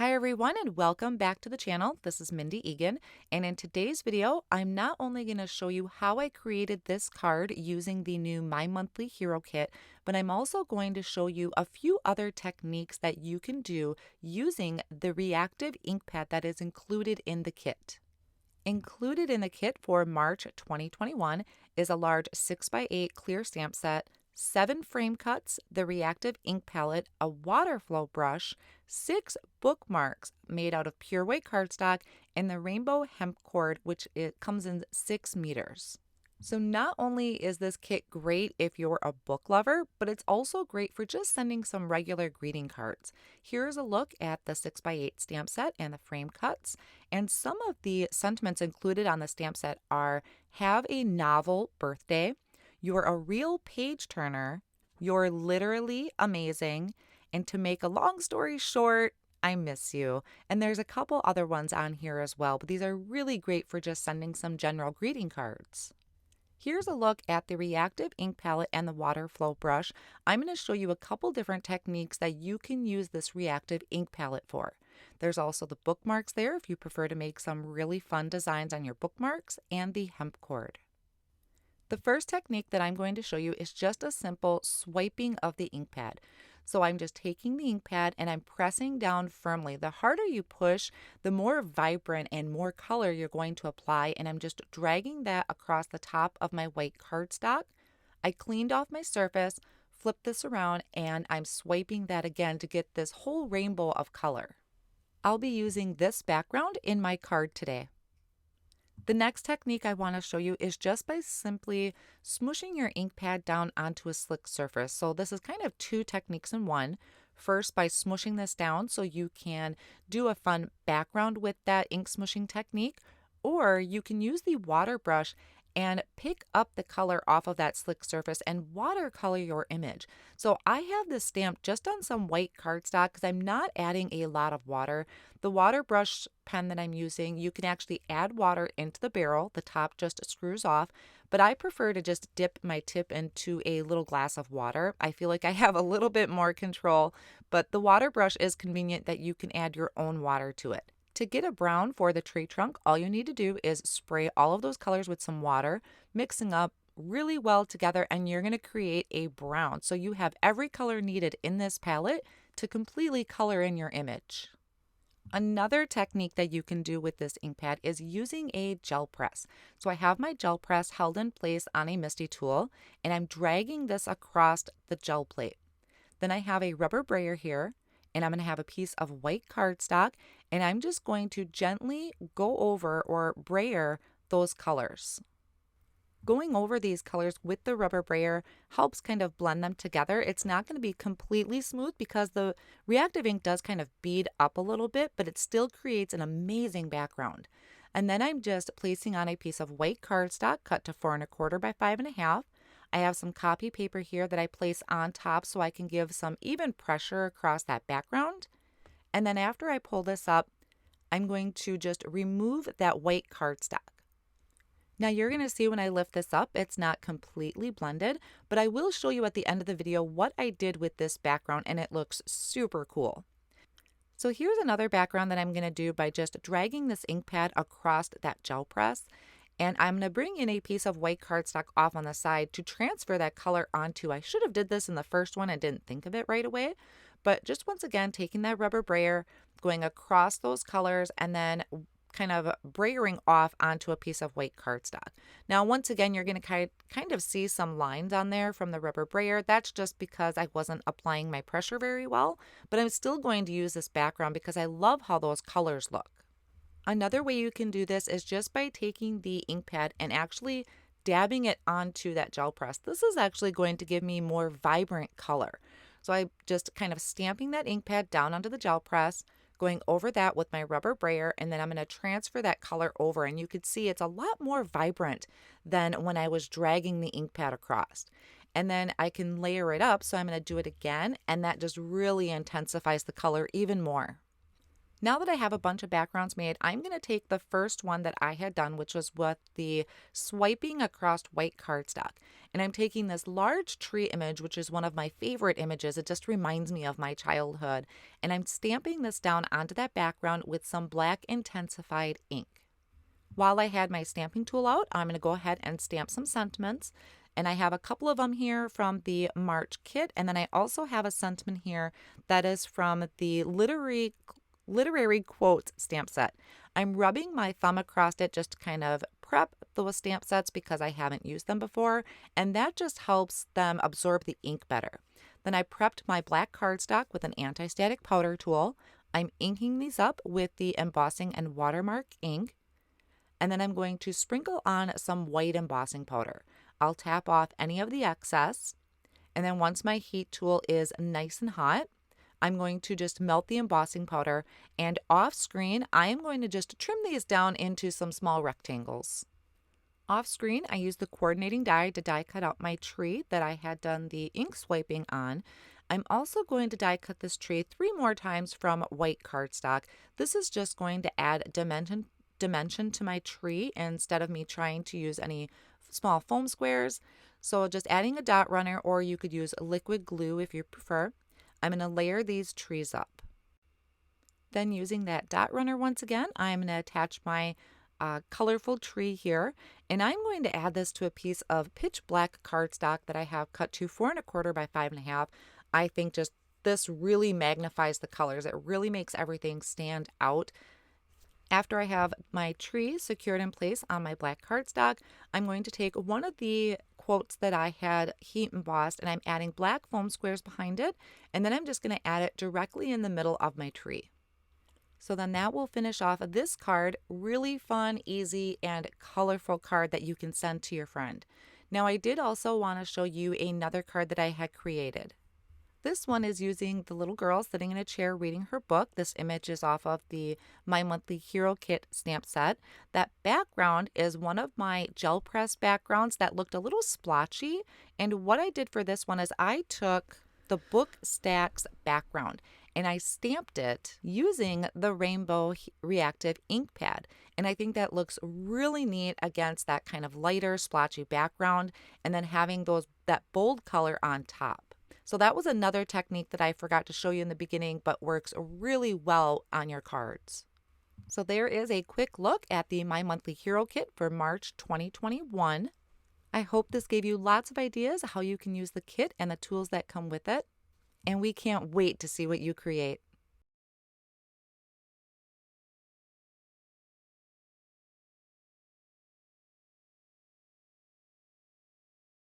Hi everyone and welcome back to the channel. This is Mindy Egan, and in today's video I'm not only going to show you how I created this card using the new My Monthly Hero Kit, but I'm also going to show you a few other techniques that you can do using the Reactive Ink Pad that is included in the kit. Included in the kit for March 2021 is a large 6x8 clear stamp set, 7 frame cuts, the Reactive Ink Palette, a water flow brush, 6 bookmarks made out of pure white cardstock, and the rainbow hemp cord, which it comes in 6 meters. So not only is this kit great if you're a book lover, but it's also great for just sending some regular greeting cards. Here's a look at the 6x8 stamp set and the frame cuts. And some of the sentiments included on the stamp set are: have a novel birthday, you're a real page turner, you're literally amazing, and to make a long story short, I miss you. And there's a couple other ones on here as well, but these are really great for just sending some general greeting cards. Here's a look at the Reactive Ink Palette and the water flow brush. I'm going to show you a couple different techniques that you can use this Reactive Ink Palette for. There's also the bookmarks there if you prefer to make some really fun designs on your bookmarks, and the hemp cord. The first technique that I'm going to show you is just a simple swiping of the ink pad. So I'm just taking the ink pad and I'm pressing down firmly. The harder you push, the more vibrant and more color you're going to apply, and I'm just dragging that across the top of my white cardstock. I cleaned off my surface, flipped this around, and I'm swiping that again to get this whole rainbow of color. I'll be using this background in my card today. The next technique I want to show you is just by simply smooshing your ink pad down onto a slick surface. So this is kind of two techniques in one. First, by smooshing this down so you can do a fun background with that ink smooshing technique, or you can use the water brush and pick up the color off of that slick surface and watercolor your image. So I have this stamped just on some white cardstock because I'm not adding a lot of water. The water brush pen that I'm using, you can actually add water into the barrel. The top just screws off, but I prefer to just dip my tip into a little glass of water. I feel like I have a little bit more control, but the water brush is convenient that you can add your own water to it. To get a brown for the tree trunk, all you need to do is spray all of those colors with some water, mixing up really well together, and you're going to create a brown. So you have every color needed in this palette to completely color in your image. Another technique that you can do with this ink pad is using a gel press. So I have my gel press held in place on a MISTI tool, and I'm dragging this across the gel plate. Then I have a rubber brayer here, and I'm going to have a piece of white cardstock, and I'm just going to gently go over or brayer those colors. Going over these colors with the rubber brayer helps kind of blend them together. It's not going to be completely smooth because the reactive ink does kind of bead up a little bit, but it still creates an amazing background. And then I'm just placing on a piece of white cardstock cut to 4 1/4 by 5 1/2. I have some copy paper here that I place on top so I can give some even pressure across that background. And then after I pull this up, I'm going to just remove that white cardstock. Now you're going to see when I lift this up, it's not completely blended, but I will show you at the end of the video what I did with this background, and it looks super cool. So here's another background that I'm going to do by just dragging this ink pad across that gel press. And I'm going to bring in a piece of white cardstock off on the side to transfer that color onto. I should have did this in the first one and didn't think of it right away. But just once again, taking that rubber brayer, going across those colors, and then kind of brayering off onto a piece of white cardstock. Now, once again, you're going to kind of see some lines on there from the rubber brayer. That's just because I wasn't applying my pressure very well. But I'm still going to use this background because I love how those colors look. Another way you can do this is just by taking the ink pad and actually dabbing it onto that gel press. This is actually going to give me more vibrant color. So I just kind of stamping that ink pad down onto the gel press, going over that with my rubber brayer, and then I'm going to transfer that color over, and you can see it's a lot more vibrant than when I was dragging the ink pad across. And then I can layer it up, so I'm going to do it again, and that just really intensifies the color even more. Now that I have a bunch of backgrounds made, I'm going to take the first one that I had done, which was with the swiping across white cardstock. And I'm taking this large tree image, which is one of my favorite images. It just reminds me of my childhood. And I'm stamping this down onto that background with some black intensified ink. While I had my stamping tool out, I'm going to go ahead and stamp some sentiments. And I have a couple of them here from the March kit. And then I also have a sentiment here that is from the literary quotes stamp set. I'm rubbing my thumb across it just to kind of prep those stamp sets because I haven't used them before, and that just helps them absorb the ink better. Then I prepped my black cardstock with an anti-static powder tool. I'm inking these up with the embossing and watermark ink, and then I'm going to sprinkle on some white embossing powder. I'll tap off any of the excess, and then once my heat tool is nice and hot, I'm going to just melt the embossing powder, and off screen, I am going to just trim these down into some small rectangles. Off screen, I used the coordinating die to die cut out my tree that I had done the ink swiping on. I'm also going to die cut this tree 3 more times from white cardstock. This is just going to add dimension to my tree instead of me trying to use any small foam squares. So just adding a dot runner, or you could use liquid glue if you prefer. I'm going to layer these trees up. Then using that dot runner once again, I'm going to attach my colorful tree here, and I'm going to add this to a piece of pitch black cardstock that I have cut to 4 1/4 by 5 1/2. I think just this really magnifies the colors. It really makes everything stand out. After I have my tree secured in place on my black cardstock, I'm going to take one of the quotes that I had heat embossed, and I'm adding black foam squares behind it, and then I'm just going to add it directly in the middle of my tree. So then that will finish off this card. Really fun, easy, and colorful card that you can send to your friend. Now I did also want to show you another card that I had created. This one is using the little girl sitting in a chair reading her book. This image is off of the My Monthly Hero Kit stamp set. That background is one of my gel press backgrounds that looked a little splotchy. And what I did for this one is I took the book stacks background and I stamped it using the Rainbow Reactive Ink Pad. And I think that looks really neat against that kind of lighter splotchy background, and then having that bold color on top. So that was another technique that I forgot to show you in the beginning, but works really well on your cards. So there is a quick look at the My Monthly Hero Kit for March 2021. I hope this gave you lots of ideas how you can use the kit and the tools that come with it. And we can't wait to see what you create.